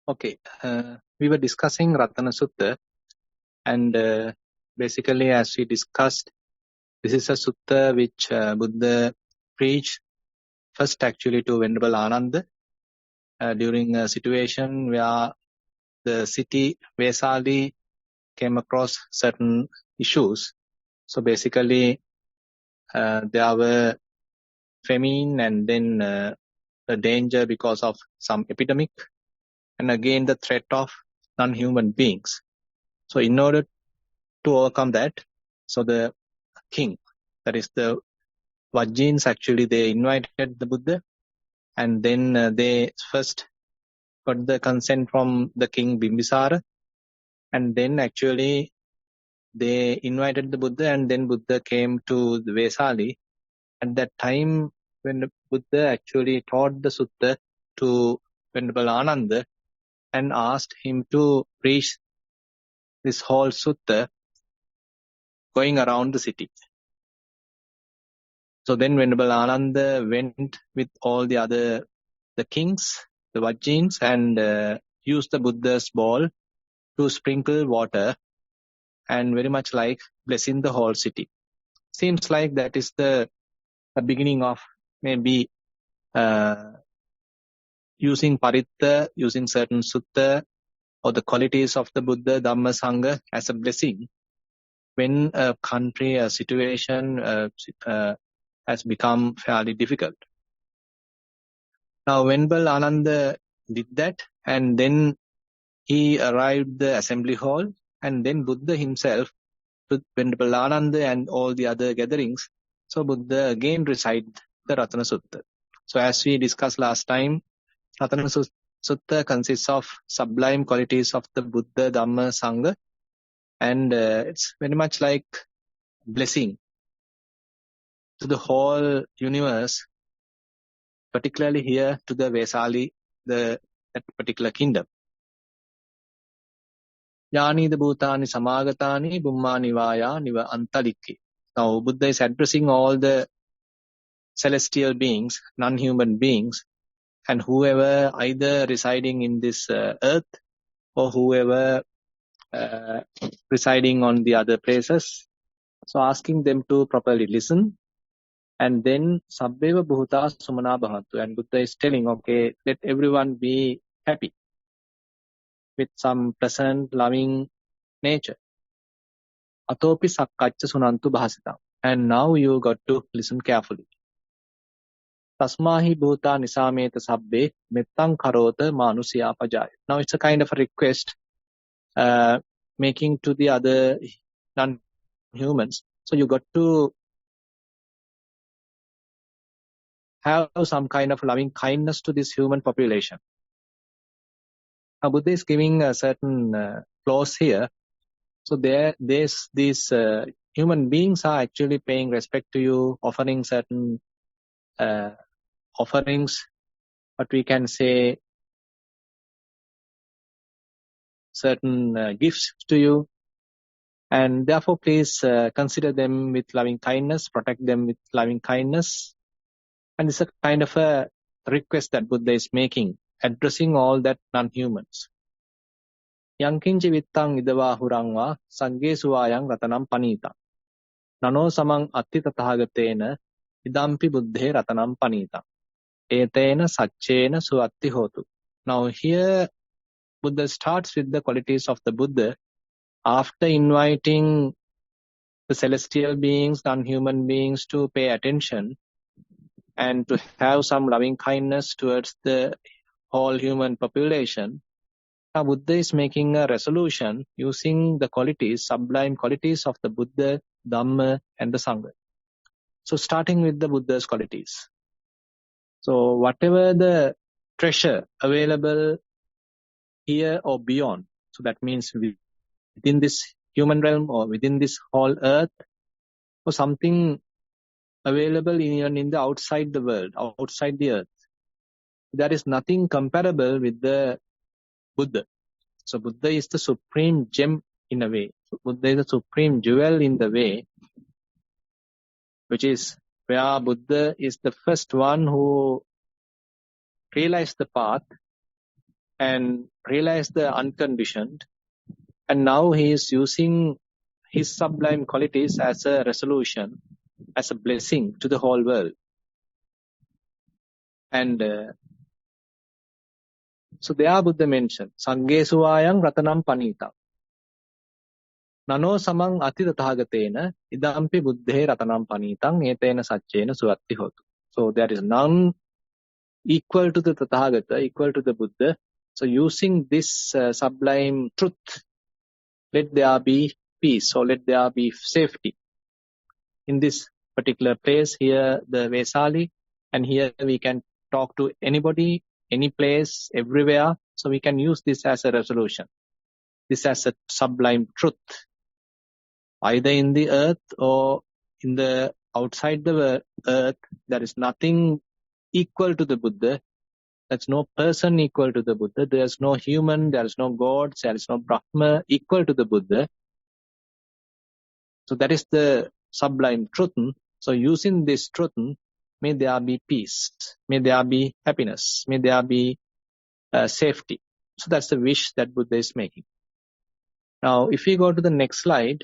Okay, we were discussing Ratana Sutta, and basically, as we discussed, this is a sutta which Buddha preached first actually to Venerable Ananda during a situation where the city Vesali came across certain issues. So basically, there were famine and then the danger because of some epidemic, and again the threat of non-human beings. So in order to overcome that, so the king, that is the Vajjins, actually they invited the Buddha, and then they first got the consent from the king Bimbisara, and then actually they invited the Buddha, and then Buddha came to the Vesali. At that time, when the Buddha actually taught the sutta to Venerable Ananda and asked him to preach this whole sutta going around the city. So then Venerable Ananda went with all the kings, the Vajjins, and used the Buddha's ball to sprinkle water and very much like blessing the whole city. Seems like that is the beginning of maybe using paritta, using certain sutta or the qualities of the Buddha, Dhamma, Sangha as a blessing when a country, a situation has become fairly difficult. Now, Venerable Ananda did that, and then he arrived at the assembly hall, and then Buddha himself, with Venerable Ananda and all the other gatherings, so Buddha again recited the Ratana Sutta. So as we discussed last time, Ratana Sutta consists of sublime qualities of the Buddha, Dhamma, Sangha, and it's very much like blessing to the whole universe, particularly here to the Vesali, that particular kingdom. Yani the Bhutani Samagatani Bummani Vaya Niva Antaliki. Now Buddha is addressing all the celestial beings, non-human beings, and whoever either residing in this earth or whoever residing on the other places. So asking them to properly listen, and then Sabbeva Bhuta Sumana Bhavantu. And Buddha is telling, okay, let everyone be happy with some pleasant, loving nature. Atopi Sakkaccha Sunantu Bhasitam. And now you got to listen carefully. Tasmahi Bhuta Nisameta Sabbe Mettang Karota Manusiya Pajaya. Now it's a kind of a request making to the other non-humans. So you got to have some kind of loving kindness to this human population. Now Buddha is giving a certain clause here. So these human beings are actually paying respect to you, offering certain offerings, what we can say, certain gifts to you. And therefore, please consider them with loving kindness, protect them with loving kindness. And it's a kind of a request that Buddha is making, addressing all that non-humans. Yankinchi vittang idava hurangva sagge suvayang ratanam panita. Nano samang atti tathagatena idampi buddhe ratanam panita. Etena satchena suatti hotu. Now here Buddha starts with the qualities of the Buddha after inviting the celestial beings, non-human beings to pay attention and to have some loving kindness towards the whole human population. Now Buddha is making a resolution using the qualities, sublime qualities of the Buddha, Dhamma and the Sangha. So starting with the Buddha's qualities. So whatever the treasure available here or beyond, so that means within this human realm or within this whole earth, or something available even in the outside the world, outside the earth, there is nothing comparable with the Buddha. So Buddha is the supreme gem in a way. Buddha is the supreme jewel in the way, which is where Buddha is the first one who realized the path and realized the unconditioned. And now he is using his sublime qualities as a resolution, as a blessing to the whole world. And so there Buddha mentioned, Sangesuvayang Ratanam Panita. Nano samang ati tathagatena idampi buddhe ratanam panitang etena satchena suatti hotu. So there is none equal to the Tathagata, equal to the Buddha. So using this sublime truth, let there be peace or let there be safety. In this particular place, here the Vesali, and here we can talk to anybody, any place, everywhere. So we can use this as a resolution, this as a sublime truth, either in the earth or in the outside the earth. There is nothing equal to the Buddha. There's no person equal to the Buddha. There's no human, there is no God, there is no Brahma equal to the Buddha. So that is the sublime truth. So using this truth, may there be peace, may there be happiness, may there be safety. So that's the wish that Buddha is making. Now, if we go to the next slide,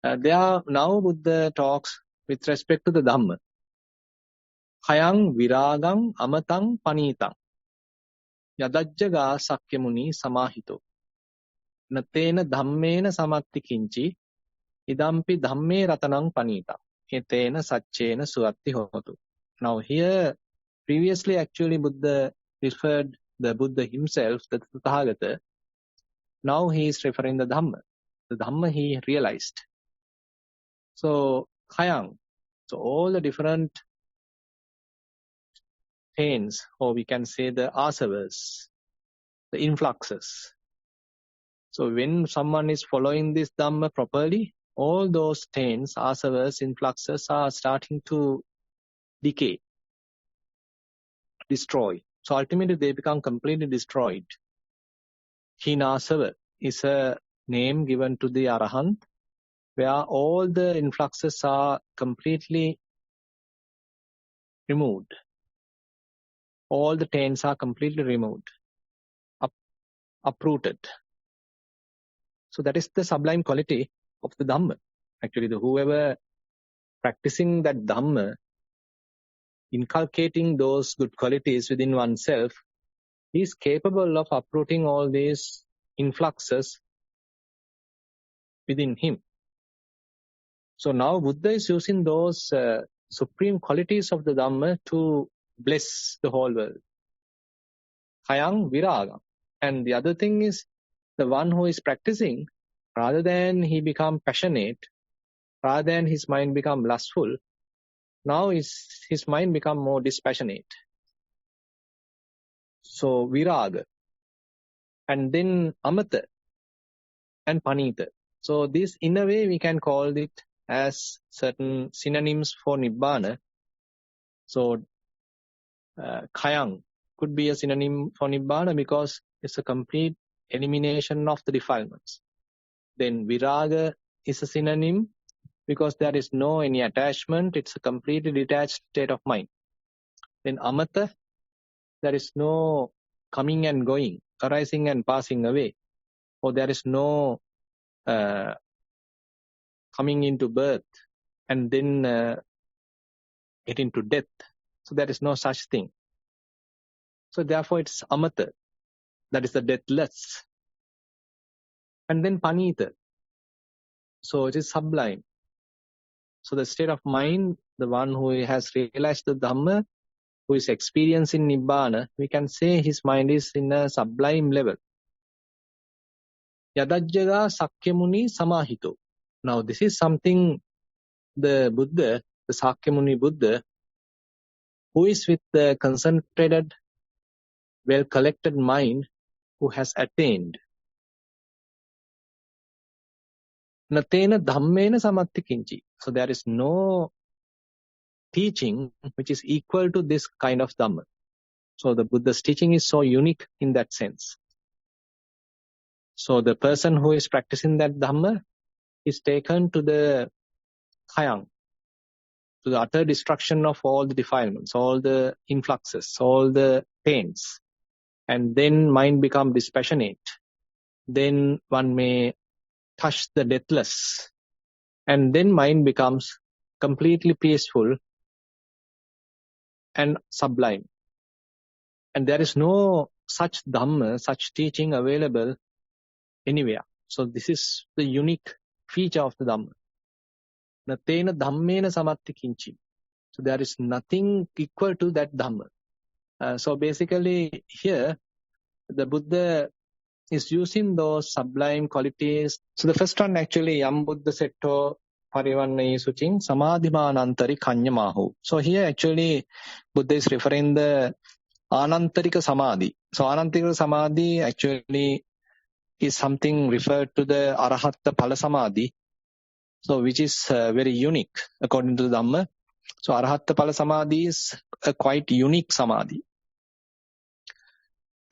now Buddha talks with respect to the Dhamma. Hayang viragam amatang panitang yadajjaga sakyamuni samahito natena dhammena samatti kinchi idampi dhamme ratanang panita etena satchena suatti hotu. Now here, previously actually Buddha referred the Buddha himself, the Tathagata. Now he is referring the Dhamma. The Dhamma he realized. So Hayang, so all the different pains, or we can say the asavas, the influxes. So when someone is following this Dhamma properly, all those taints, asavas, influxes are starting to decay, destroy. So ultimately they become completely destroyed. Hinasava is a name given to the Arahant, where all the influxes are completely removed. All the taints are completely removed, uprooted. So that is the sublime quality of the Dhamma. Actually, whoever practicing that Dhamma, inculcating those good qualities within oneself, he is capable of uprooting all these influxes within him. So now Buddha is using those supreme qualities of the Dhamma to bless the whole world. Hayang viraga. And the other thing is, the one who is practicing, rather than he become passionate, rather than his mind become lustful, now his mind become more dispassionate. So viraga. And then amata and panita. So this, in a way, we can call it as certain synonyms for Nibbana. So Khayang could be a synonym for Nibbana because it's a complete elimination of the defilements. Then Viraga is a synonym because there is no any attachment. It's a completely detached state of mind. Then Amata, there is no coming and going, arising and passing away. Or there is no coming into birth and then getting to death. So there is no such thing. So therefore it's Amata, that is the deathless. And then Panita, so it is sublime. So the state of mind, the one who has realized the Dhamma, who is experiencing Nibbana, we can say his mind is in a sublime level. Yadajjaga Sakyamuni Samahito. Now this is something the Buddha, the Sakyamuni Buddha, who is with the concentrated, well-collected mind, who has attained. Natena dhammena samatti kinchi. So there is no teaching which is equal to this kind of Dhamma. So the Buddha's teaching is so unique in that sense. So the person who is practicing that Dhamma is taken to the Khayang. to the utter destruction of all the defilements, all the influxes, all the pains. And then mind becomes dispassionate. Then one may touch the deathless. And then mind becomes completely peaceful and sublime. And there is no such Dhamma, such teaching available anywhere. So this is the unique feature of the Dhamma. Natena dhammena samatti kinchi. So there is nothing equal to that Dhamma. So basically here, the Buddha is using those sublime qualities. So the first one actually, Yam Buddha Setto Parivannayi Suching Samadhimanantari Kanyamahu. So here actually, Buddha is referring the Anantarika Samadhi. So Anantarika Samadhi actually is something referred to the Arahatta Phala Samadhi. So which is very unique according to the Dhamma. So Arahatta Phala Samadhi is a quite unique Samadhi.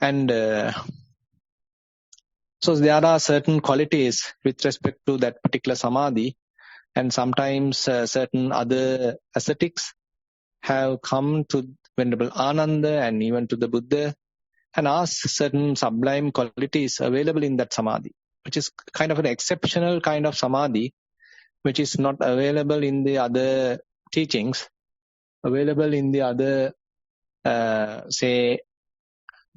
And so there are certain qualities with respect to that particular Samadhi. And sometimes certain other ascetics have come to Venerable Ananda and even to the Buddha and asked certain sublime qualities available in that Samadhi, which is kind of an exceptional kind of Samadhi, which is not available in the other teachings, available in the other, say,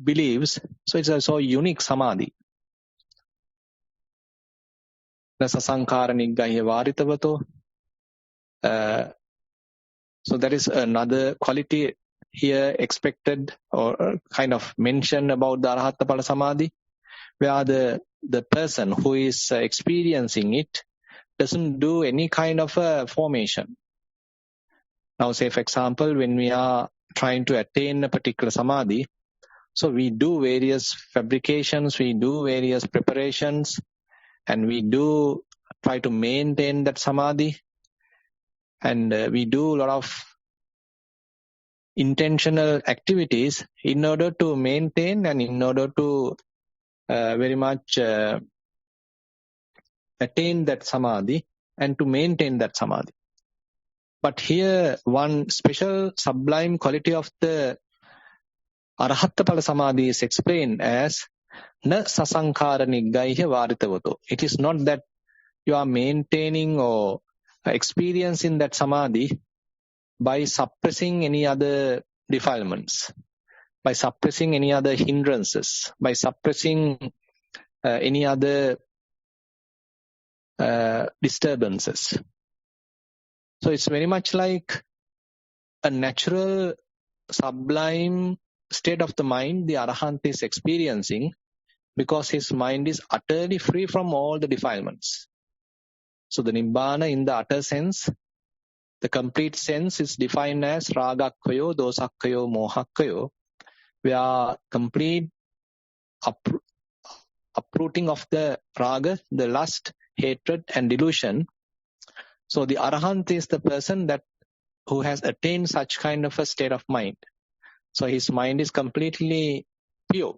beliefs. So it's also a unique Samadhi. Sasankara niggaya varitavato. So that is another quality here expected or kind of mentioned about the Arahatta Phala Samadhi, where the person who is experiencing it doesn't do any kind of a formation. Now say for example, when we are trying to attain a particular Samadhi, so we do various fabrications, we do various preparations, and we do try to maintain that Samadhi, and we do a lot of intentional activities in order to maintain and in order to very much attain that Samadhi and to maintain that Samadhi. But here one special sublime quality of the Arahatta Phala Samadhi is explained as na sasankara niggaiha varitavato. It is not that you are maintaining or experiencing that Samadhi by suppressing any other defilements, by suppressing any other hindrances, by suppressing any other disturbances. So it's very much like a natural, sublime state of the mind the Arahant is experiencing because his mind is utterly free from all the defilements. So the Nibbana in the utter sense, the complete sense is defined as Ragakkayo, Dosakkayo, Mohakkayo, where complete uprooting of the Raga, the lust, hatred and delusion. So the Arahant is the person who has attained such kind of a state of mind. So his mind is completely pure.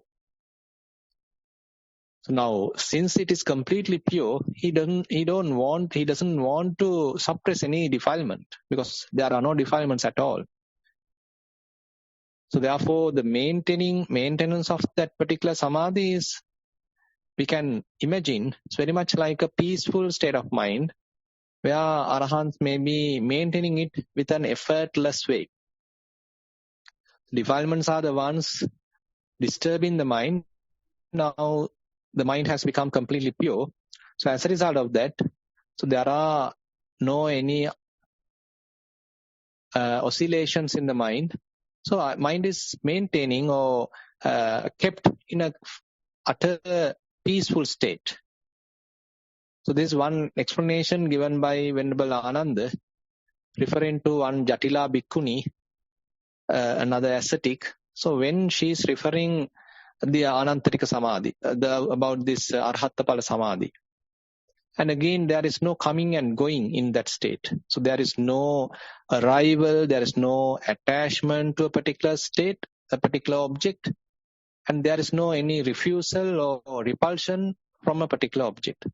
So now, since it is completely pure, he doesn't want to suppress any defilement because there are no defilements at all. So therefore, the maintenance of that particular samadhi is, we can imagine, it's very much like a peaceful state of mind where Arahants may be maintaining it with an effortless way. Defilements are the ones disturbing the mind. Now, the mind has become completely pure. So as a result of that, so there are no any oscillations in the mind. So mind is maintaining or kept in a utter peaceful state. So this is one explanation given by Venerable Ananda, referring to one Jatila Bhikkhuni, another ascetic. So when she is referring the Anantarika Samadhi, about this Arhatta Phala Samadhi. And again, there is no coming and going in that state. So there is no arrival, there is no attachment to a particular state, a particular object, and there is no any refusal or repulsion from a particular object.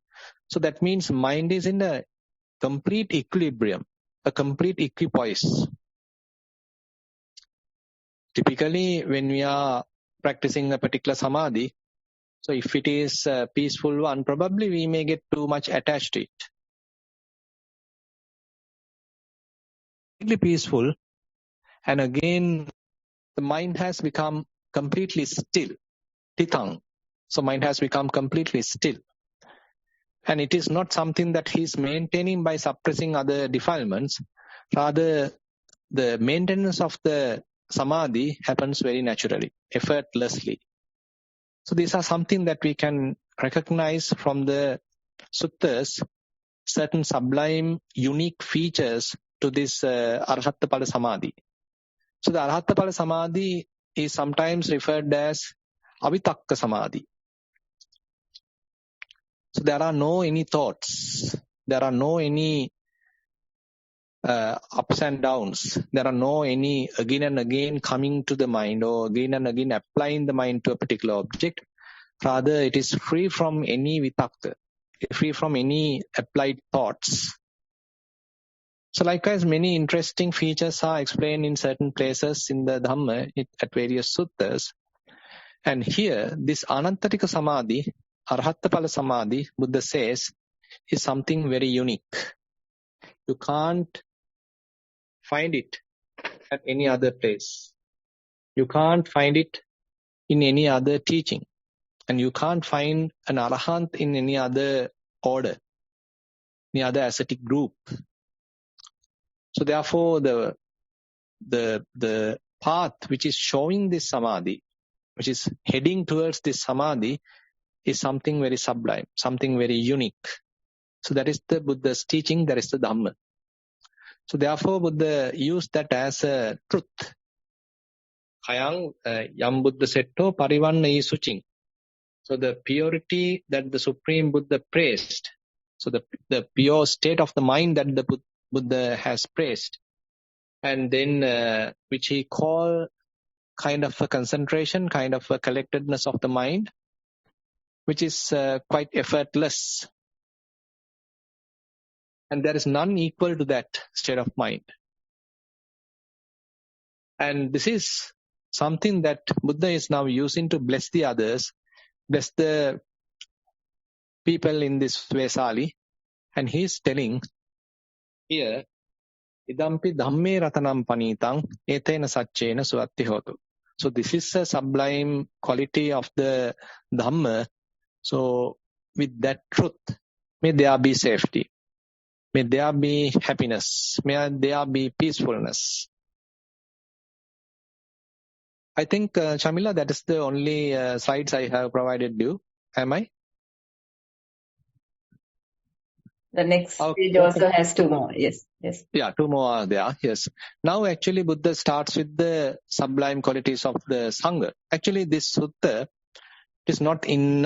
So that means mind is in a complete equilibrium. a complete equipoise. Typically, when we are practicing a particular samadhi, so if it is a peaceful one, probably we may get too much attached to it. Completely peaceful, and again, the mind has become completely still. Titang. So mind has become completely still. And it is not something that he is maintaining by suppressing other defilements. Rather, the maintenance of the samadhi happens very naturally, effortlessly. So these are something that we can recognize from the suttas, certain sublime, unique features to this Arhatta Pala Samadhi. So the Arhatta Pala Samadhi is sometimes referred as Avitakka Samadhi. So there are no any thoughts. There are no any ups and downs. There are no any again and again coming to the mind or again and again applying the mind to a particular object. Rather, it is free from any vitakka, free from any applied thoughts. So likewise, many interesting features are explained in certain places in the Dhamma at various suttas. And here, this Anantarika Samadhi, Arhattapala Samadhi, Buddha says, is something very unique. You can't find it at any other place. You can't find it in any other teaching. And you can't find an Arahant in any other order, any other ascetic group. So therefore, the path which is showing this Samadhi, which is heading towards this Samadhi, is something very sublime, something very unique. So that is the Buddha's teaching, that is the Dhamma. So therefore, Buddha used that as a truth. Ayang yam Buddha setto parivanna suching. So the purity that the Supreme Buddha praised, so the pure state of the mind that the Buddha has praised, and then which he called kind of a concentration, kind of a collectedness of the mind, which is quite effortless. And there is none equal to that state of mind. And this is something that Buddha is now using to bless the others, bless the people in this Vesali. And he is telling here, Idampi dhamme ratanam panitang etena satchena suatti hotu. So this is a sublime quality of the Dhamma. So with that truth, may there be safety. May there be happiness. May there be peacefulness. I think, Shamila, that is the only slides I have provided you. Am I? The next page also has two more. Yes. Yeah, two more are there. Yes. Now actually Buddha starts with the sublime qualities of the Sangha. Actually this sutta is not in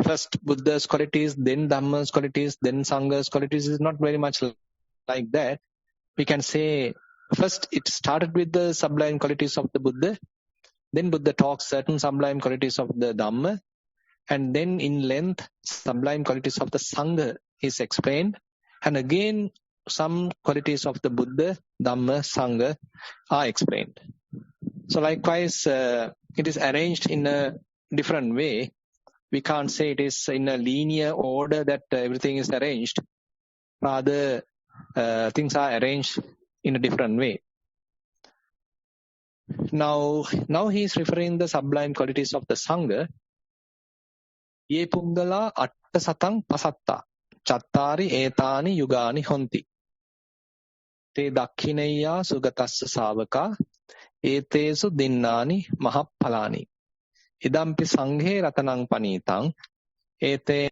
first Buddha's qualities, then Dhamma's qualities, then Sangha's qualities. Is not very much like that. We can say first it started with the sublime qualities of the Buddha. Then Buddha talks certain sublime qualities of the Dhamma. And then in length, sublime qualities of the Sangha is explained. And again, some qualities of the Buddha, Dhamma, Sangha are explained. So likewise, it is arranged in a different way. We can't say it is in a linear order that everything is arranged. Rather, things are arranged in a different way. Now he is referring the sublime qualities of the Sangha. Ye puggala atta satang pasatta chattari etani yugani honti te dakhineya sugatassa savaka etesu dinnani mahappalani idampi sanghe ratanang panitang ete.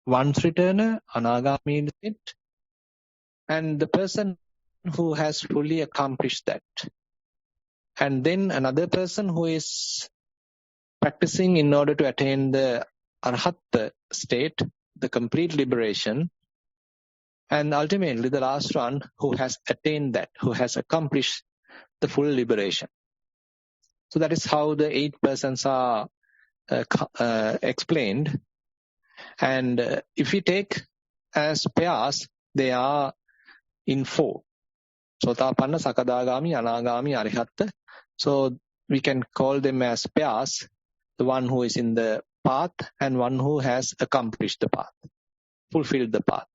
Once returner, anagami it, and the person who has fully accomplished that. And then another person who is practicing in order to attain the Arhatta state, the complete liberation. And ultimately the last one who has attained that, who has accomplished the full liberation. So that is how the 8 persons are explained. And if we take as pairs, they are in 4. Sotapanna, Sakadagami, Anagami, Arihatta. So we can call them as pairs, the one who is in the path and one who has accomplished the path, fulfilled the path.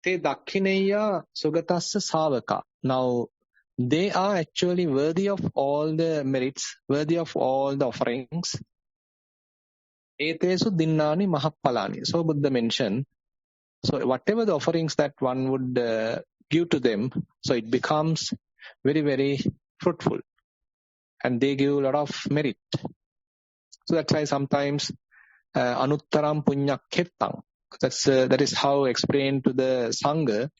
Te Dakhineya Sugatassa Savaka. Now, they are actually worthy of all the merits, worthy of all the offerings. Etesu Dinnani Mahappalani. So Buddha mentioned, so whatever the offerings that one would give to them, so it becomes very, very fruitful. And they give a lot of merit. So that's why sometimes Anuttaram Punyakhetang. That is how explained to the Sangha.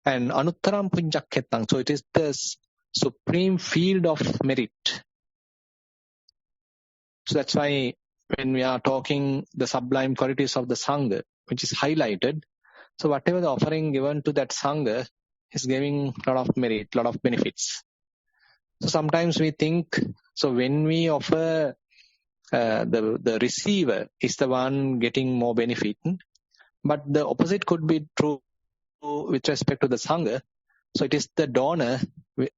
And Anuttaram Punyakhetang. So it is the supreme field of merit. So that's why when we are talking the sublime qualities of the Sangha, which is highlighted, so whatever the offering given to that Sangha is giving a lot of merit, a lot of benefits. So sometimes we think, so when we offer, the receiver is the one getting more benefit, but the opposite could be true with respect to the Sangha. So it is the donor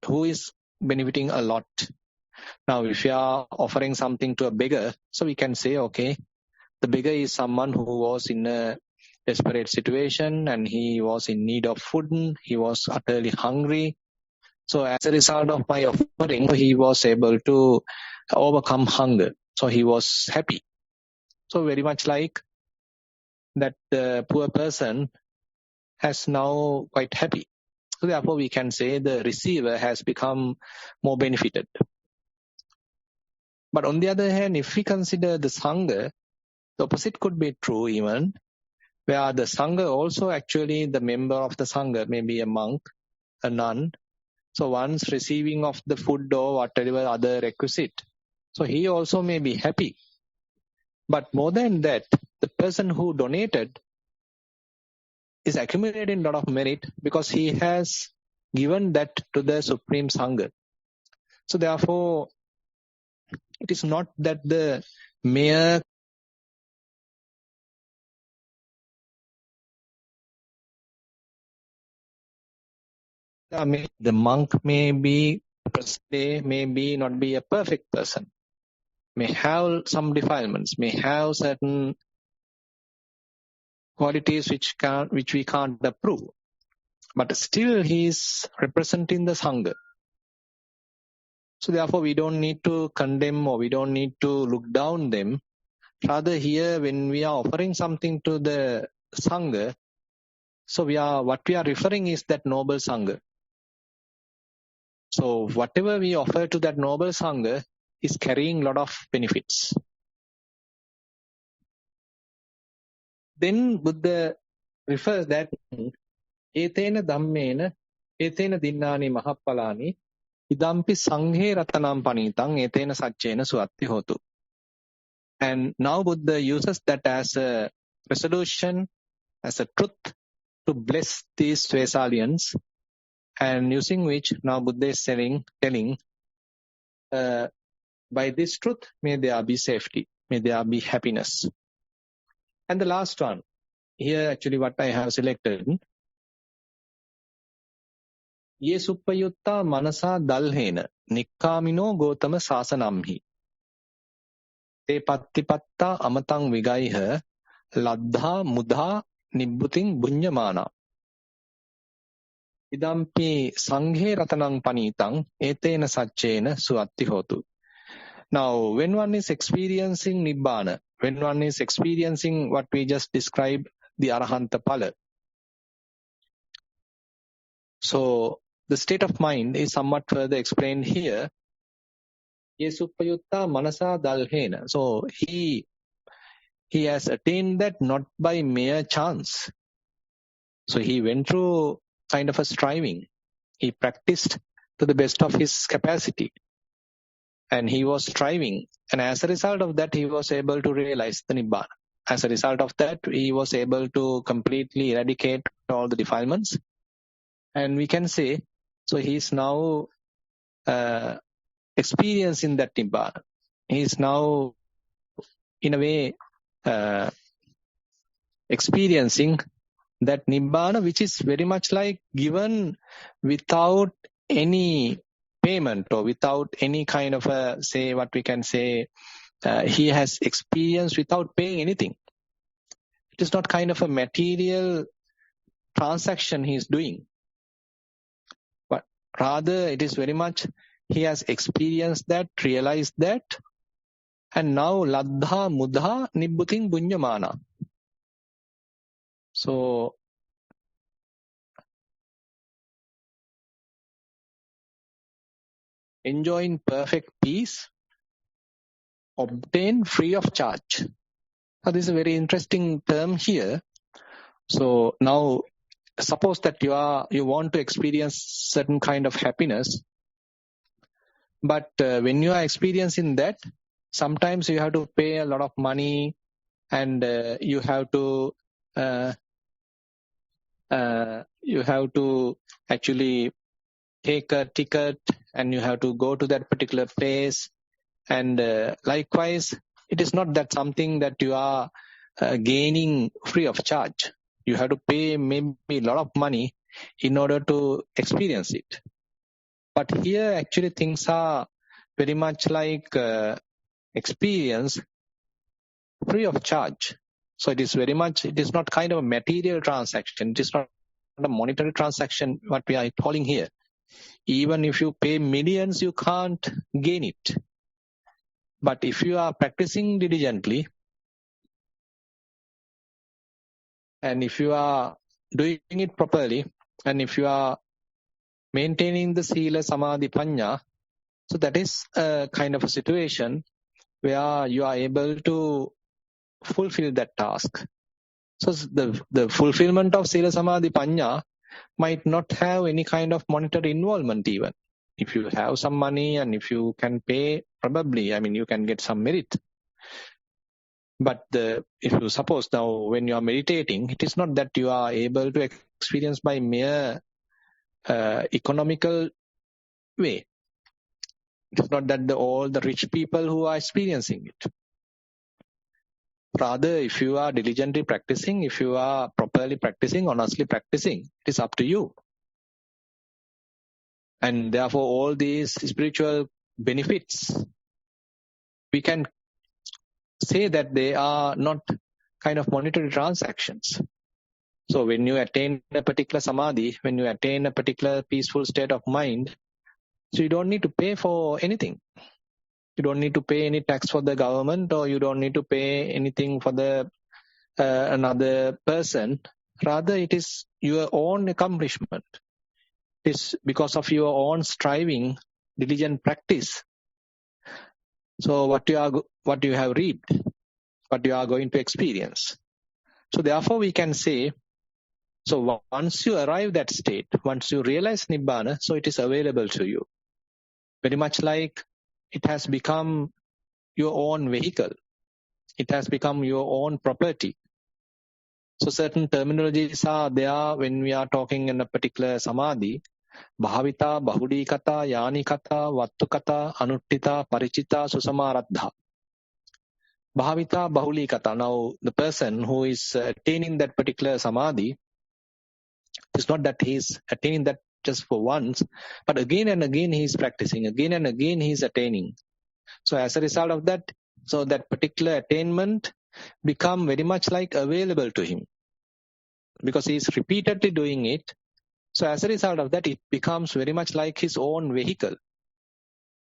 who is benefiting a lot. Now, if you are offering something to a beggar, so we can say, okay, the beggar is someone who was in a desperate situation and he was in need of food, he was utterly hungry. So as a result of my offering, he was able to overcome hunger. So he was happy. So very much like that the poor person has now quite happy. So therefore we can say the receiver has become more benefited. But on the other hand, if we consider the Sangha, the opposite could be true even, where the Sangha also actually, the member of the Sangha may be a monk, a nun. So once receiving of the food or whatever other requisite, so he also may be happy. But more than that, the person who donated is accumulating a lot of merit because he has given that to the Supreme Sangha. So therefore, it is not that the mere the monk may be not be a perfect person, may have some defilements, may have certain qualities which we can't approve, but still he is representing the Sangha. So therefore we don't need to condemn or we don't need to look down them. Rather here when we are offering something to the Sangha, so what we are referring is that noble Sangha. So whatever we offer to that noble Sangha is carrying a lot of benefits. Then Buddha refers that Etena Dhammena, Etena Dinnani Mahappalani, Idampi Sanghe Ratanam Panitang, Etena Satchena Suatti Hotu. And now Buddha uses that as a resolution, as a truth to bless these Vesalians, and using which now Buddha is telling, by this truth, may there be safety, may there be happiness. And the last one, here actually what I have selected, Ye suppayutta manasa dalhena, nikkamino gotama sasanamhi. Te pattipatta amatang vigaiha, laddha mudha nibbuting bunyamana. Idampi sanghe ratanang panitang, etena satchena suatti hotu. Now, when one is experiencing Nibbana, when one is experiencing what we just described, the Arahanta Pala, so the state of mind is somewhat further explained here. Yesupayutta manasa dalhena. So he has attained that not by mere chance. So he went through kind of a striving. He practiced to the best of his capacity. And he was striving. And as a result of that, he was able to realize the Nibbana. As a result of that, he was able to completely eradicate all the defilements. And we can say, so he is now experiencing that Nibbana. He is now, in a way, experiencing that Nibbana, which is very much like given without any payment or without any kind of he has experienced without paying anything. It is not kind of a material transaction he is doing, but rather it is very much he has experienced that, realized that, and now laddha mudha nibbuting bunyamana. So enjoying perfect peace, obtained free of charge. Now, this is a very interesting term here. So now, suppose that you want to experience certain kind of happiness, but when you are experiencing that, sometimes you have to pay a lot of money, and you have to actually take a ticket, and you have to go to that particular place. And likewise, it is not that something that you are gaining free of charge. You have to pay maybe a lot of money in order to experience it. But here actually things are very much like experience free of charge. So it is not kind of a material transaction. It is not a monetary transaction, what we are calling here. Even if you pay millions, you can't gain it. But if you are practicing diligently, and if you are doing it properly, and if you are maintaining the sila, samadhi, panya, so that is a kind of a situation where you are able to fulfill that task. So the fulfillment of sila, samadhi, panya might not have any kind of monetary involvement even. If you have some money and if you can pay, probably, you can get some merit. But if you suppose now when you are meditating, it is not that you are able to experience by mere economical way. It is not that all the rich people who are experiencing it. Rather, if you are diligently practicing, if you are properly practicing, honestly practicing, it is up to you. And therefore, all these spiritual benefits, we can say that they are not kind of monetary transactions. So when you attain a particular samadhi, when you attain a particular peaceful state of mind, so you don't need to pay for anything. You don't need to pay any tax for the government, or you don't need to pay anything for the another person. Rather, it is your own accomplishment. It is because of your own striving, diligent practice. So what you have reaped, what you are going to experience. So therefore we can say, so once you arrive that state, once you realize Nibbana, so it is available to you. Very much like it has become your own vehicle. It has become your own property. So certain terminologies are there when we are talking in a particular samadhi. Bhavita, Bahudikata, Yanikata, Vattukata, Anuttita, Parichita, Susamaradha. Bhavita, Bahulikata. Now the person who is attaining that particular samadhi, it's not that he is attaining that just for once, but again and again he is practicing, again and again he is attaining. So as a result of that, so that particular attainment become very much like available to him, because he is repeatedly doing it. So as a result of that, it becomes very much like his own vehicle.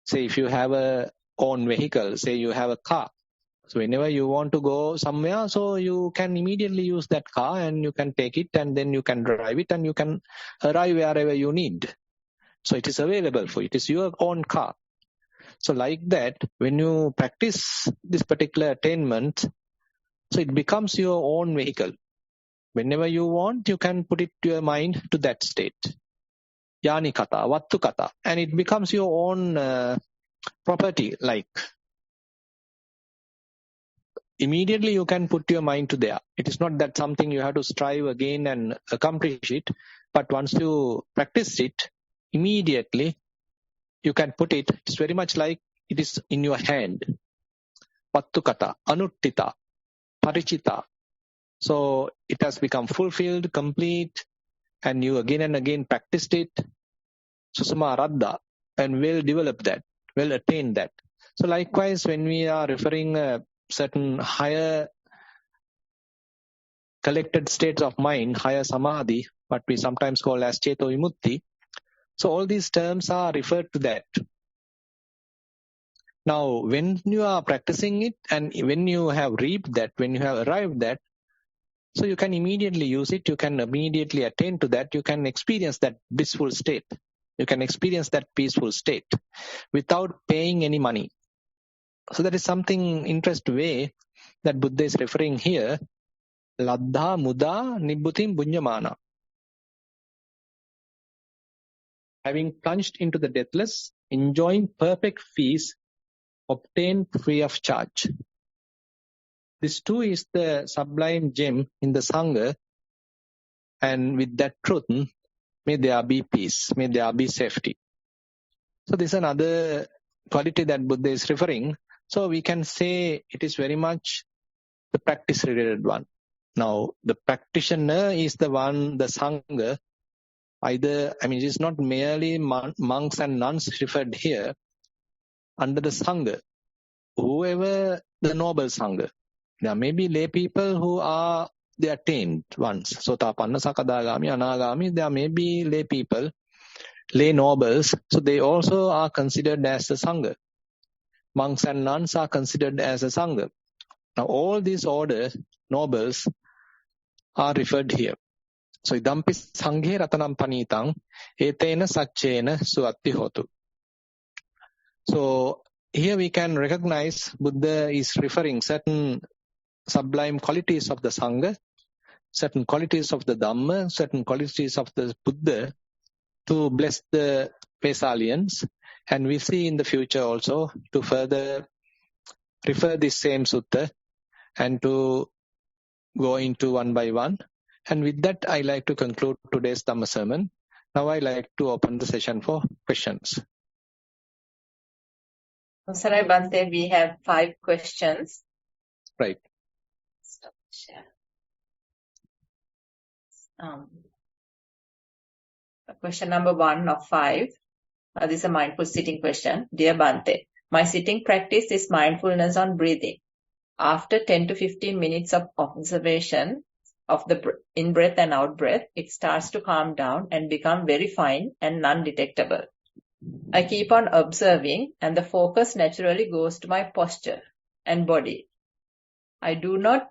Say if you have a own vehicle, say you have a car. So whenever you want to go somewhere, so you can immediately use that car and you can take it and then you can drive it and you can arrive wherever you need. So it is available for you. It is your own car. So like that, when you practice this particular attainment, so it becomes your own vehicle. Whenever you want, you can put it to your mind to that state. Yani kata, vattu kata. And it becomes your own property, like immediately you can put your mind to there. It is not that something you have to strive again and accomplish it, but once you practice it, immediately you can put it, it's very much like it is in your hand. Pattukata, anuttita, parichita. So it has become fulfilled, complete, and you again and again practiced it. Susama Radha, and will develop that, will attain that. So likewise, when we are referring certain higher collected states of mind, higher samadhi, what we sometimes call as Cheto Vimutti, so all these terms are referred to that. Now, when you are practicing it and when you have reaped that, when you have arrived that, so you can immediately use it, you can immediately attain to that, you can experience that blissful state. You can experience that peaceful state without paying any money. So that is something interesting way that Buddha is referring here. Laddha muda nibbutim bunyamana. Having plunged into the deathless, enjoying perfect peace, obtained free of charge. This too is the sublime gem in the Sangha, and with that truth, may there be peace, may there be safety. So this is another quality that Buddha is referring. So we can say it is very much the practice-related one. Now, the practitioner is the one, the Sangha, either, it is not merely monks and nuns referred here. Under the Sangha, whoever the noble Sangha, there may be lay people who are the attained ones. Sotapanna, Sakadagami, Anagami, there may be lay people, lay nobles, so they also are considered as the Sangha. Monks and nuns are considered as a Sangha. Now all these orders, nobles, are referred here. So idampi sanghe ratanam panitang etena sachena suatti hotu. So here we can recognize Buddha is referring certain sublime qualities of the Sangha, certain qualities of the Dhamma, certain qualities of the Buddha to bless the Vesalians. And we see in the future also to further refer this same sutta and to go into one by one. And with that, I like to conclude today's Dhamma sermon. Now I like to open the session for questions. Sarai Bante, we have 5 questions. Right. Stop share. Question number 1 of 5. This is a mindful sitting question. Dear Bante, my sitting practice is mindfulness on breathing. After 10 to 15 minutes of observation of the in-breath and out-breath, it starts to calm down and become very fine and non-detectable. I keep on observing and the focus naturally goes to my posture and body. I do not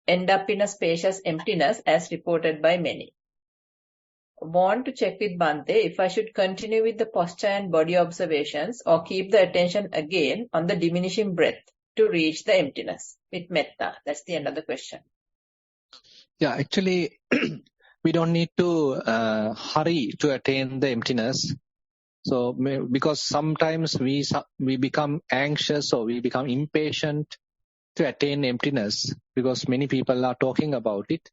end up in a spacious emptiness as reported by many. Want to check with Bante if I should continue with the posture and body observations or keep the attention again on the diminishing breath to reach the emptiness with metta. That's the end of the question. Yeah, actually, we don't need to hurry to attain the emptiness. So, because sometimes we become anxious or we become impatient to attain emptiness because many people are talking about it.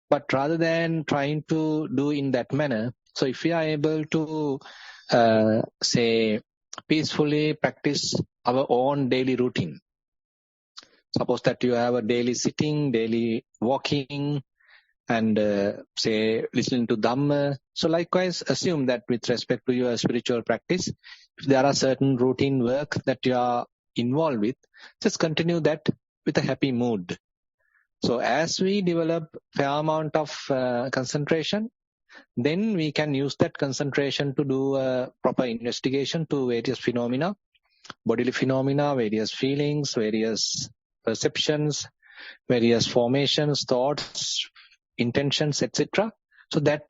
But rather than trying to do in that manner, so if we are able to, peacefully practice our own daily routine. Suppose that you have a daily sitting, daily walking, and listening to Dhamma. So likewise, assume that with respect to your spiritual practice, if there are certain routine work that you are involved with, just continue that with a happy mood. So as we develop fair amount of concentration, then we can use that concentration to do a proper investigation to various phenomena, bodily phenomena, various feelings, various perceptions, various formations, thoughts, intentions, etc. So that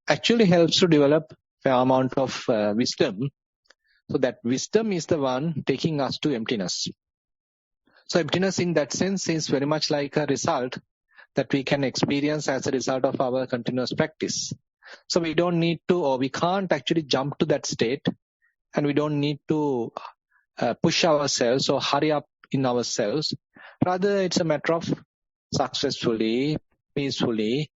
actually helps to develop fair amount of wisdom. So that wisdom is the one taking us to emptiness. So emptiness in that sense is very much like a result that we can experience as a result of our continuous practice. So we don't need to, or we can't actually jump to that state, and we don't need to push ourselves or hurry up in ourselves. Rather, it's a matter of successfully, peacefully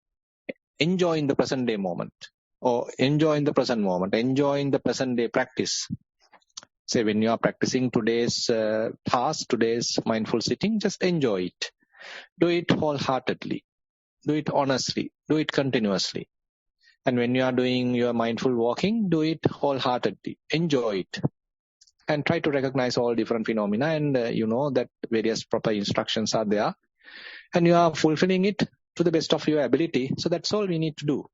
enjoying the present day moment. or enjoying the present moment, enjoying the present day practice. Say when you are practicing today's task, today's mindful sitting, just enjoy it. Do it wholeheartedly. Do it honestly. Do it continuously. And when you are doing your mindful walking, do it wholeheartedly. Enjoy it. And try to recognize all different phenomena, and you know that various proper instructions are there. And you are fulfilling it to the best of your ability. So that's all we need to do.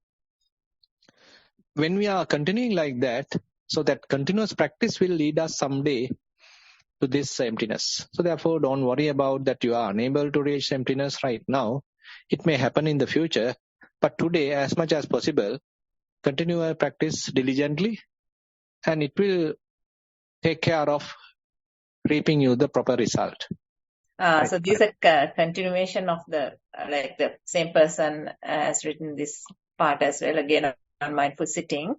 When we are continuing like that, so that continuous practice will lead us someday to this emptiness. So therefore, don't worry about that you are unable to reach emptiness right now. It may happen in the future, but today, as much as possible, continue your practice diligently, and it will take care of reaping you the proper result. So this is a continuation of the same person has written this part as well, again on mindful sitting.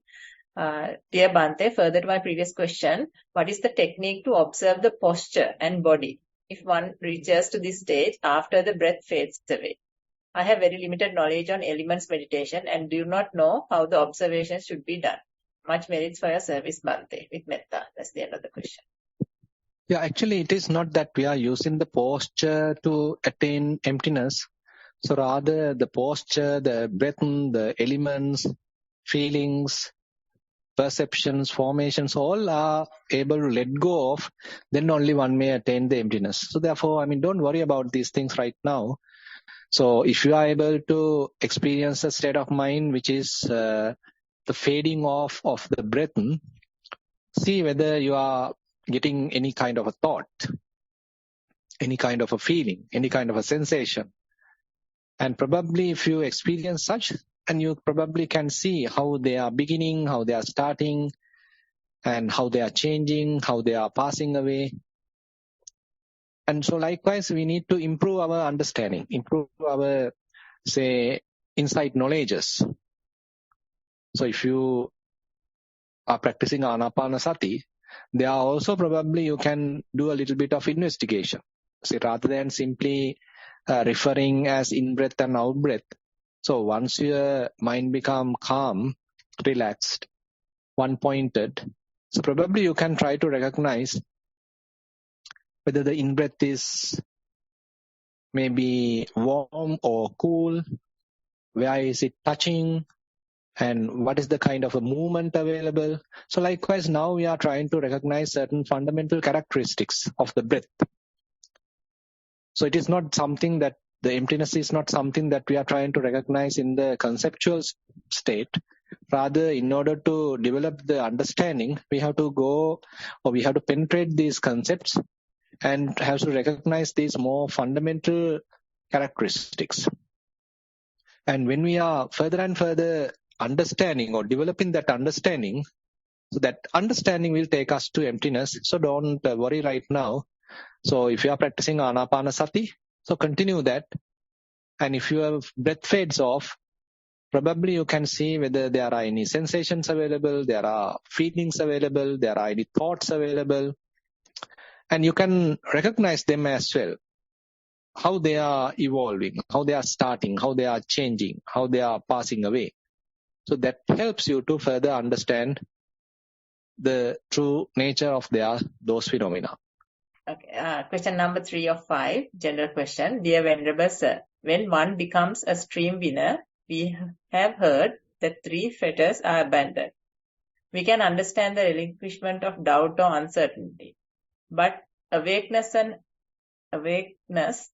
Dear Bhante, further to my previous question, what is the technique to observe the posture and body if one reaches to this stage after the breath fades away? I have very limited knowledge on elements meditation and do not know how the observation should be done. Much merits for your service, Bhante, with metta. That's the end of the question. Yeah, actually it is not that we are using the posture to attain emptiness. So rather the posture, the breath, the elements, feelings, perceptions, formations, all are able to let go of, then only one may attain the emptiness. So therefore, don't worry about these things right now. So if you are able to experience a state of mind which is the fading off of the breath, see whether you are getting any kind of a thought, any kind of a feeling, any kind of a sensation. And probably if you experience such, and you probably can see how they are beginning, how they are starting, and how they are changing, how they are passing away. And so likewise, we need to improve our understanding, improve our, say, insight knowledges. So if you are practicing Anapanasati, there are also probably you can do a little bit of investigation. See, rather than simply referring as in-breath and out-breath. So once your mind become calm, relaxed, one-pointed, so probably you can try to recognize whether the in-breath is maybe warm or cool, where is it touching, and what is the kind of a movement available. So likewise, now we are trying to recognize certain fundamental characteristics of the breath. So it is not something that, the emptiness is not something that we are trying to recognize in the conceptual state. Rather, in order to develop the understanding, we have to go, or we have to penetrate these concepts and have to recognize these more fundamental characteristics. And when we are further and further understanding or developing that understanding, so that understanding will take us to emptiness. So don't worry right now. So if you are practicing Anapanasati, so continue that. And if your breath fades off, probably you can see whether there are any sensations available, there are feelings available, there are any thoughts available. And you can recognize them as well. How they are evolving, how they are starting, how they are changing, how they are passing away. So that helps you to further understand the true nature of those phenomena. Okay. Question number 3 of 5, general question. Dear Venerable Sir, when one becomes a stream winner, we have heard that 3 fetters are abandoned. We can understand the relinquishment of doubt or uncertainty, but awakeness and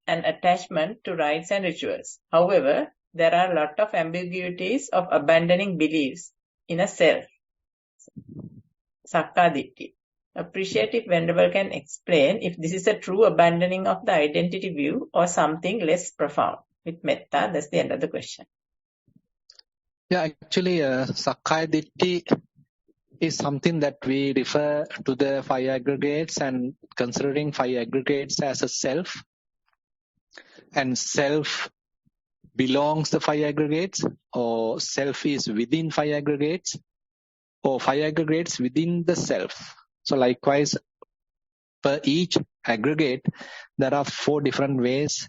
attachment to rites and rituals. However, there are a lot of ambiguities of abandoning beliefs in a self, Sakkaditthi. Appreciate if Venerable can explain if this is a true abandoning of the identity view or something less profound. With metta, that's the end of the question. Yeah, actually, Sakkaditthi is something that we refer to the 5 aggregates, and considering 5 aggregates as a self, and self belongs to 5 aggregates, or self is within 5 aggregates, or 5 aggregates within the self. So likewise, per each aggregate, there are 4 different ways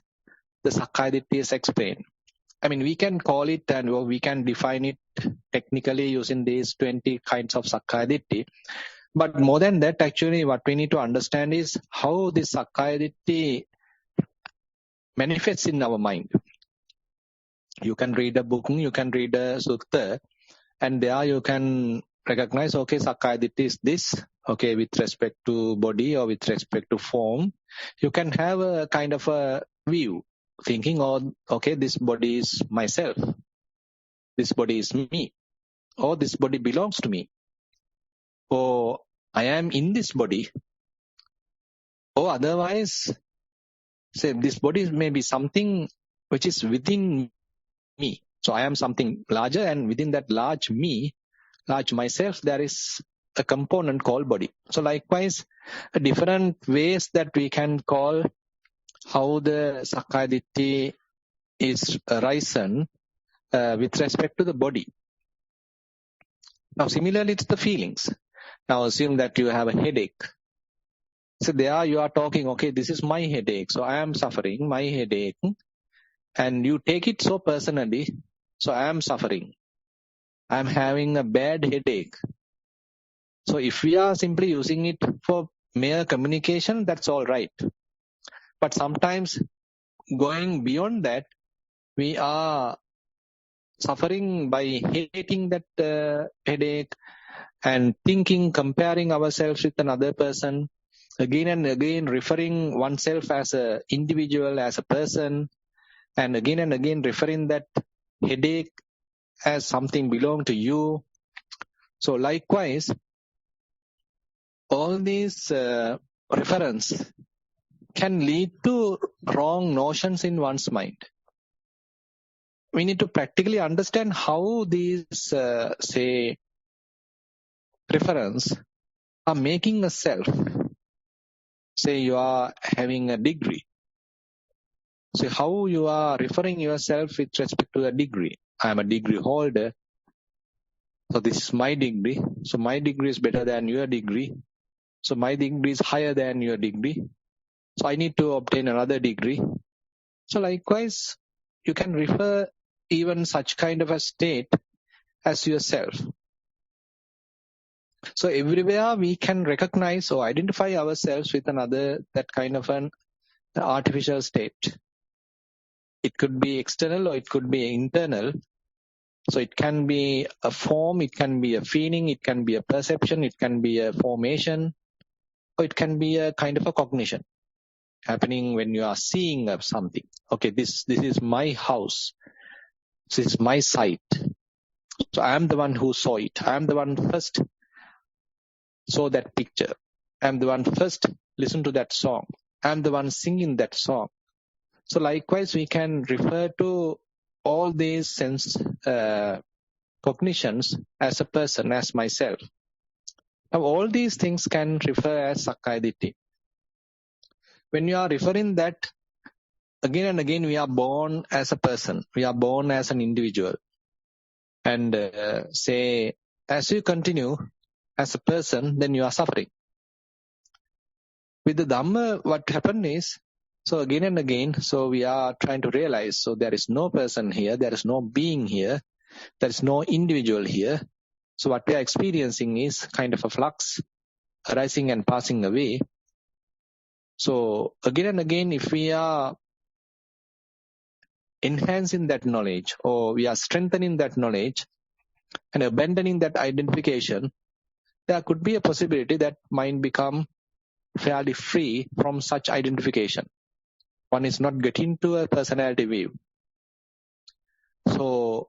the Sakkaditthi is explained. I mean, we can call it and we can define it technically using these 20 kinds of Sakkaya Ditthi. But more than that, actually, what we need to understand is how this Sakkaya Ditthi manifests in our mind. You can read a book, you can read a sutta, and there you can recognize, okay, Sakkaya Ditthi is this, okay, with respect to body or with respect to form. You can have a kind of a view, thinking, oh, okay, this body is myself, this body is me, or this body belongs to me, or I am in this body, or otherwise, say this body may be something which is within me. So I am something larger, and within that large me, large myself, there is a component called body. So likewise, different ways that we can call how the Sakkaya Ditthi is arisen with respect to the body. Now similarly, it's the feelings. Now assume that you have a headache. So there you are talking, okay, this is my headache. So I am suffering, my headache. And you take it so personally. So I am suffering. I am having a bad headache. So if we are simply using it for mere communication, that's all right. But sometimes going beyond that, we are suffering by hating that headache and thinking, comparing ourselves with another person, again and again referring oneself as an individual, as a person, and again referring that headache as something belong to you. So likewise, all these reference can lead to wrong notions in one's mind. We need to practically understand how these, say, reference are making a self. Say you are having a degree. So how you are referring yourself with respect to a degree. I am a degree holder. So this is my degree. So my degree is better than your degree. So my degree is higher than your degree. So I need to obtain another degree. So likewise, you can refer even such kind of a state as yourself. So everywhere we can recognize or identify ourselves with another, that kind of an artificial state. It could be external or it could be internal. So it can be a form, it can be a feeling, it can be a perception, it can be a formation, or it can be a kind of a cognition happening when you are seeing of something. Okay, this is my house. This is my sight. So I am the one who saw it. I am the one first saw that picture. I am the one first listened to that song. I am the one singing that song. So likewise, we can refer to all these sense cognitions as a person, as myself. Now all these things can refer as Sakkaya Ditthi. When you are referring that, again and again we are born as a person. We are born as an individual. And say, as you continue as a person, then you are suffering. With the Dhamma, what happened is, so again and again, so we are trying to realize, so there is no person here, there is no being here, there is no individual here. So what we are experiencing is kind of a flux, arising and passing away. So again and again, if we are enhancing that knowledge, or we are strengthening that knowledge and abandoning that identification, there could be a possibility that mind become fairly free from such identification. One is not getting to a personality view. So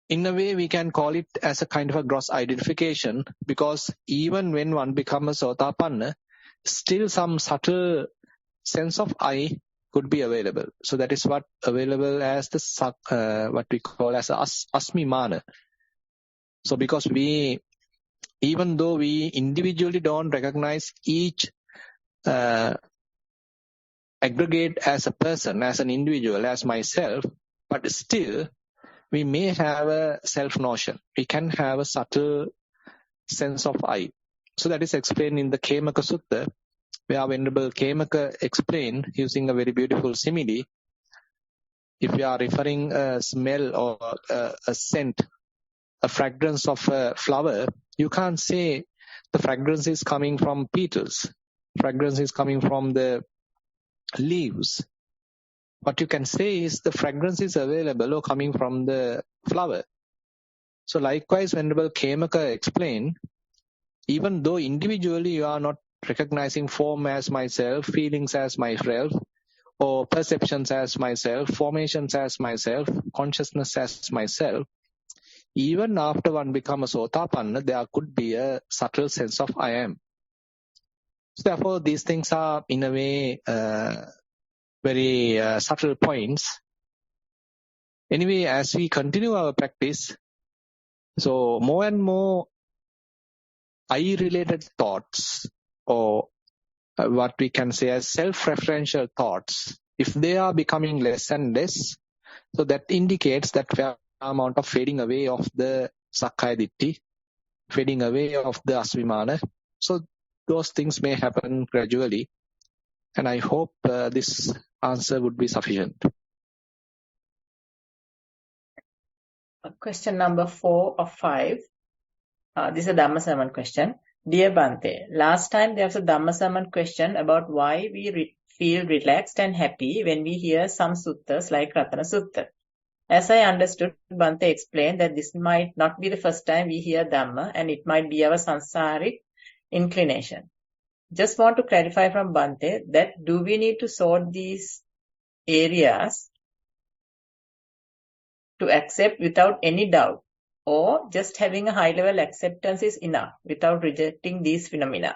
in a way, we can call it as a kind of a gross identification, because even when one becomes a Sotapanna, still some subtle sense of I could be available. So that is what available as the what we call as a asmi mana. So because even though we individually don't recognize each aggregate as a person, as an individual, as myself, but still we may have a self-notion. We can have a subtle sense of I. So that is explained in the Khemaka Sutta, where Venerable Khemaka explained using a very beautiful simile, if you are referring a smell or a scent, a fragrance of a flower, you can't say the fragrance is coming from petals. Fragrance is coming from the leaves. What you can say is the fragrance is available or coming from the flower. So likewise, Venerable Khemaka explained, even though individually you are not recognizing form as myself, feelings as myself, or perceptions as myself, formations as myself, consciousness as myself, even after one becomes a Sotapanna, there could be a subtle sense of I am. So therefore, these things are in a way very subtle points. Anyway, as we continue our practice, so more and more I-related thoughts, or what we can say as self-referential thoughts, if they are becoming less and less, so that indicates that fair amount of fading away of the Sakkaya Ditthi, fading away of the Asvimana. So those things may happen gradually, and I hope this answer would be sufficient. Question number 4 of 5. This is a Dhamma sermon question. Dear Bhante, last time there was a Dhamma sermon question about why we feel relaxed and happy when we hear some suttas like Ratana Sutta. As I understood, Bhante explained that this might not be the first time we hear Dhamma and it might be our sansaric inclination. Just want to clarify from Bhante that do we need to sort these areas to accept without any doubt, or just having a high-level acceptance is enough without rejecting these phenomena?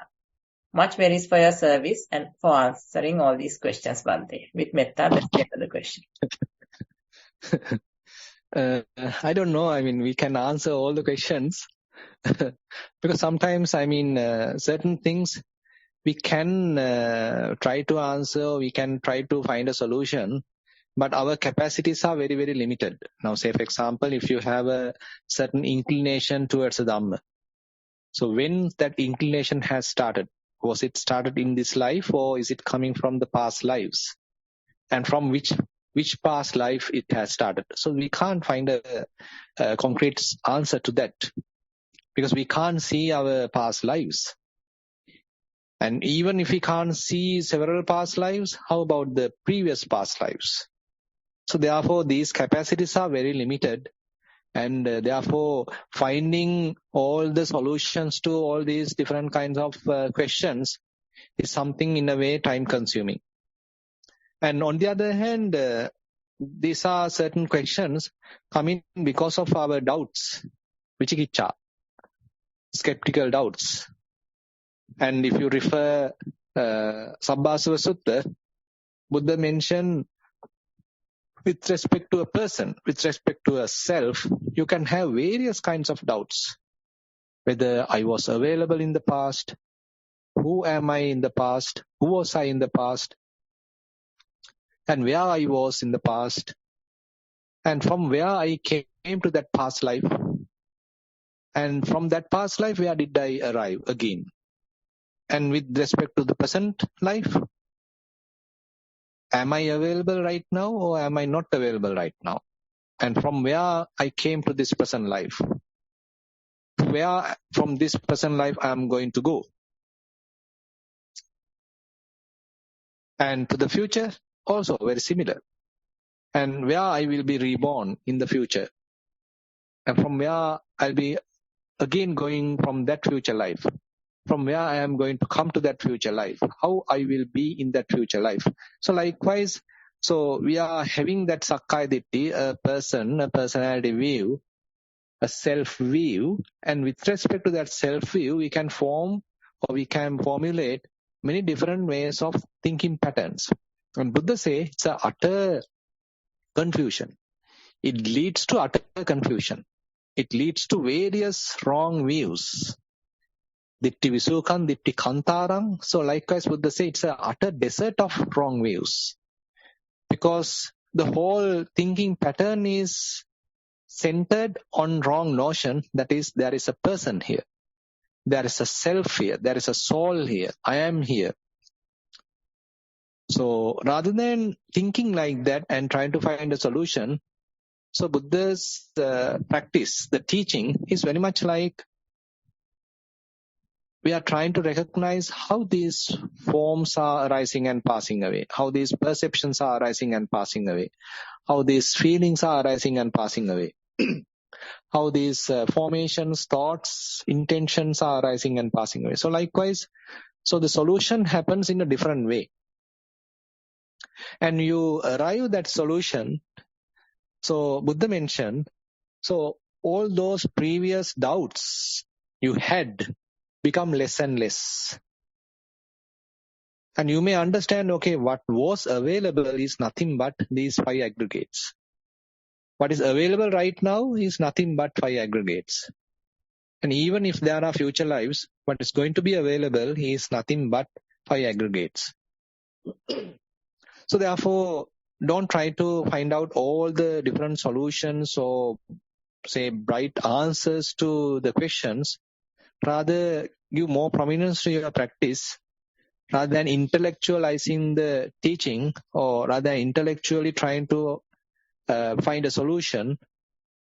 Much merits for your service and for answering all these questions, Bhante. With metta, that's the end of the question. I don't know. I mean, we can answer all the questions because sometimes, certain things we can try to answer, we can try to find a solution, but our capacities are very, very limited. Now, say, for example, if you have a certain inclination towards a Dhamma, so when that inclination has started, was it started in this life or is it coming from the past lives? And from which past life it has started? So we can't find a concrete answer to that because we can't see our past lives. And even if we can't see several past lives, how about the previous past lives? So therefore, these capacities are very limited. And therefore, finding all the solutions to all these different kinds of questions is something in a way time consuming. And on the other hand, these are certain questions coming because of our doubts, vichikicha, skeptical doubts. And if you refer Sabbasava Sutta, Buddha mentioned with respect to a person, with respect to a self, you can have various kinds of doubts. Whether I was available in the past, who am I in the past, who was I in the past, and where I was in the past, and from where I came to that past life, and from that past life, where did I arrive again? And with respect to the present life, am I available right now or am I not available right now? And from where I came to this present life, where from this present life I am going to go? And to the future, also very similar. And where I will be reborn in the future. And from where I'll be again going from that future life. From where I am going to come to that future life. How I will be in that future life. So likewise, so we are having that Sakkaya Ditthi, a personality view, a self view, and with respect to that self view, we can form or we can formulate many different ways of thinking patterns. And Buddha says it's a utter confusion. It leads to utter confusion. It leads to various wrong views. Ditti Visukan, Ditti Kantarang. So likewise Buddha says it's a utter desert of wrong views. Because the whole thinking pattern is centered on wrong notion, that is, there is a person here. There is a self here. There is a soul here. I am here. So rather than thinking like that and trying to find a solution, so Buddha's practice, the teaching is very much like we are trying to recognize how these forms are arising and passing away, how these perceptions are arising and passing away, how these feelings are arising and passing away, how these formations, thoughts, intentions are arising and passing away. So likewise, so the solution happens in a different way. And you arrive that solution. So Buddha mentioned, so all those previous doubts you had become less and less. And you may understand, okay, what was available is nothing but these 5 aggregates. What is available right now is nothing but 5 aggregates. And even if there are future lives, what is going to be available is nothing but 5 aggregates. So therefore, don't try to find out all the different solutions or say bright answers to the questions. Rather, give more prominence to your practice rather than intellectualizing the teaching or rather intellectually trying to find a solution.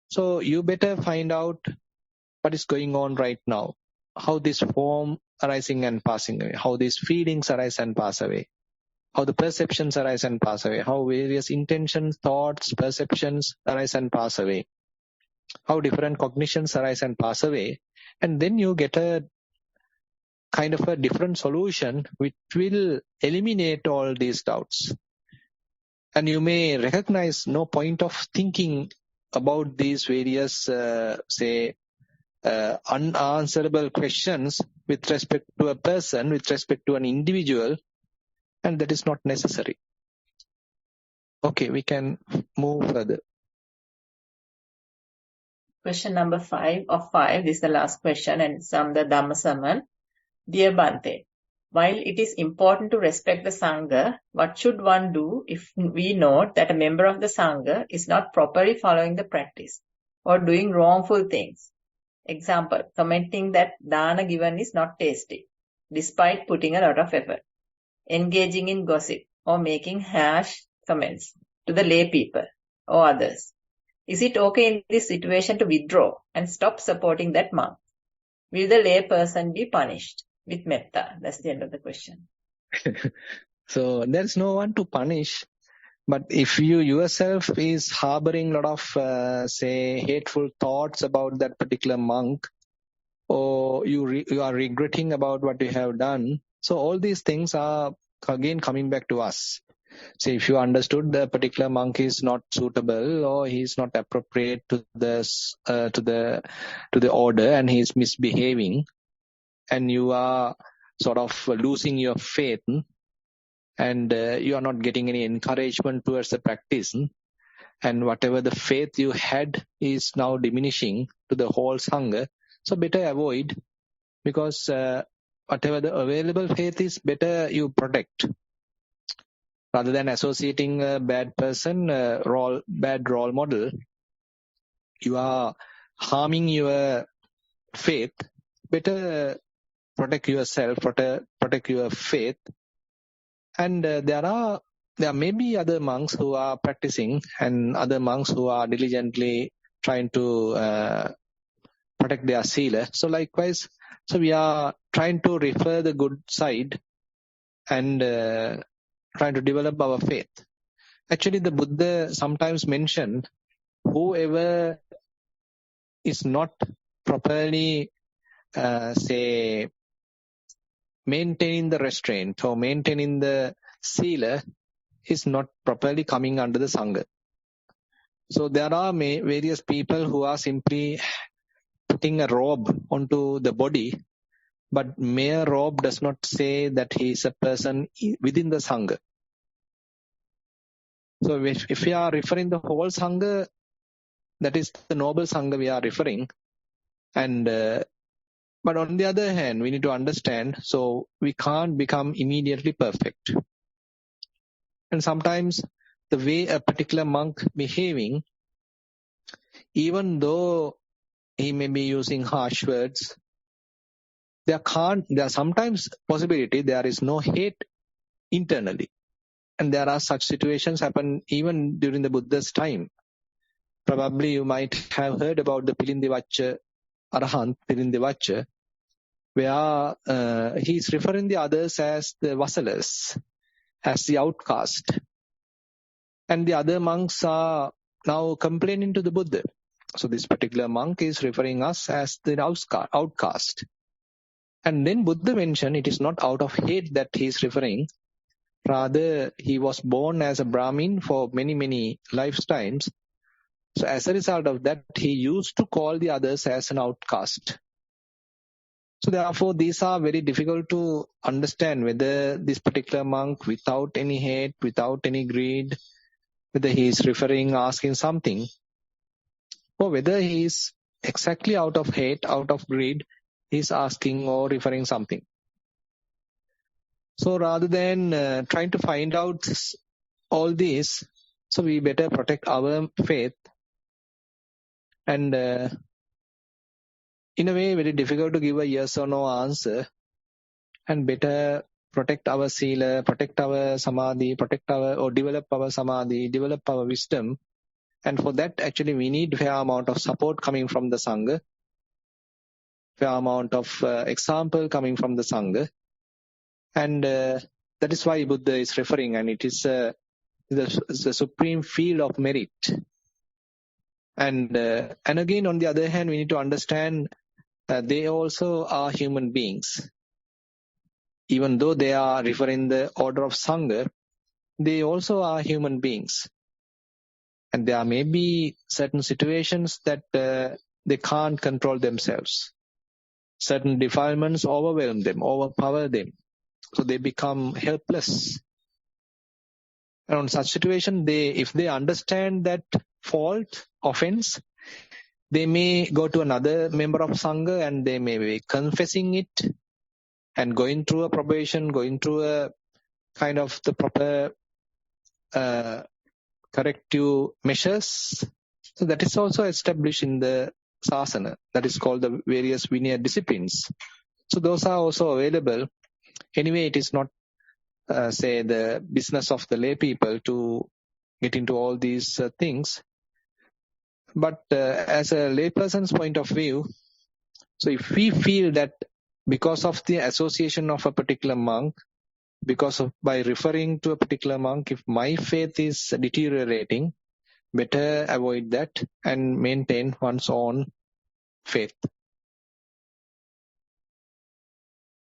So you better find out what is going on right now, how this form arising and passing away, how these feelings arise and pass away, how the perceptions arise and pass away, how various intentions, thoughts, perceptions arise and pass away, how different cognitions arise and pass away. And then you get a kind of a different solution which will eliminate all these doubts. And you may recognize no point of thinking about these various, unanswerable questions with respect to a person, with respect to an individual, and that is not necessary. Okay, we can move further. Question number 5 of 5. This is the last question and it's from the Dhamma Sermon. Dear Bhante, while it is important to respect the Sangha, what should one do if we note that a member of the Sangha is not properly following the practice or doing wrongful things? Example, commenting that dana given is not tasty, despite putting a lot of effort, engaging in gossip or making harsh comments to the lay people or others. Is it okay in this situation to withdraw and stop supporting that monk? Will the lay person be punished with metta? That's the end of the question. So there's no one to punish. But if you yourself is harboring a lot of, hateful thoughts about that particular monk, or you are regretting about what you have done, so all these things are again coming back to us. So if you understood the particular monk is not suitable or he is not appropriate to the order and he is misbehaving, and you are sort of losing your faith, and you are not getting any encouragement towards the practice, and whatever the faith you had is now diminishing to the whole Sangha, so better avoid, because whatever the available faith is, better you protect. Rather than associating a bad person, bad role model, you are harming your faith. Better protect yourself, protect your faith. And there may be other monks who are practicing and other monks who are diligently trying to protect their sila. So likewise, so we are trying to refer the good side and trying to develop our faith. Actually, the Buddha sometimes mentioned whoever is not properly, maintaining the restraint or maintaining the sila is not properly coming under the Sangha. So there are various people who are simply putting a robe onto the body, but mere robe does not say that he is a person within the Sangha. So if we are referring the whole Sangha, that is the noble Sangha we are referring. And but on the other hand, we need to understand, so we can't become immediately perfect. And sometimes the way a particular monk behaving, even though he may be using harsh words, there are sometimes possibility there is no hate internally. And there are such situations happen even during the Buddha's time. Probably you might have heard about the Pilindivacha Arahant, Pilindivacha, where he is referring the others as the vasalas, as the outcast. And the other monks are now complaining to the Buddha. So this particular monk is referring us as the outcast. And then Buddha mentioned it is not out of hate that he is referring. Rather, he was born as a Brahmin for many, many lifetimes. So as a result of that, he used to call the others as an outcast. So therefore, these are very difficult to understand whether this particular monk, without any hate, without any greed, whether he is referring, asking something, or whether he is exactly out of hate, out of greed, he is asking or referring something. So rather than trying to find out all this, so we better protect our faith. And in a way, very difficult to give a yes or no answer. And better protect our sila, protect our samadhi, develop our samadhi, develop our wisdom. And for that, actually, we need fair amount of support coming from the Sangha, fair amount of example coming from the Sangha. And that is why Buddha is referring, and it is the supreme field of merit. And again, on the other hand, we need to understand they also are human beings. Even though they are referring the order of Sangha, they also are human beings. And there may be certain situations that they can't control themselves. Certain defilements overwhelm them, overpower them. So they become helpless. And on such situation, if they understand that fault, offense, they may go to another member of Sangha and they may be confessing it and going through a probation, going through a kind of the proper corrective measures. So that is also established in the Sasana. That is called the various Vinaya disciplines. So those are also available. Anyway, it is not, say, the business of the lay people to get into all these things. But as a layperson's point of view, so if we feel that because of the association of a particular monk, by referring to a particular monk, if my faith is deteriorating, better avoid that and maintain one's own faith.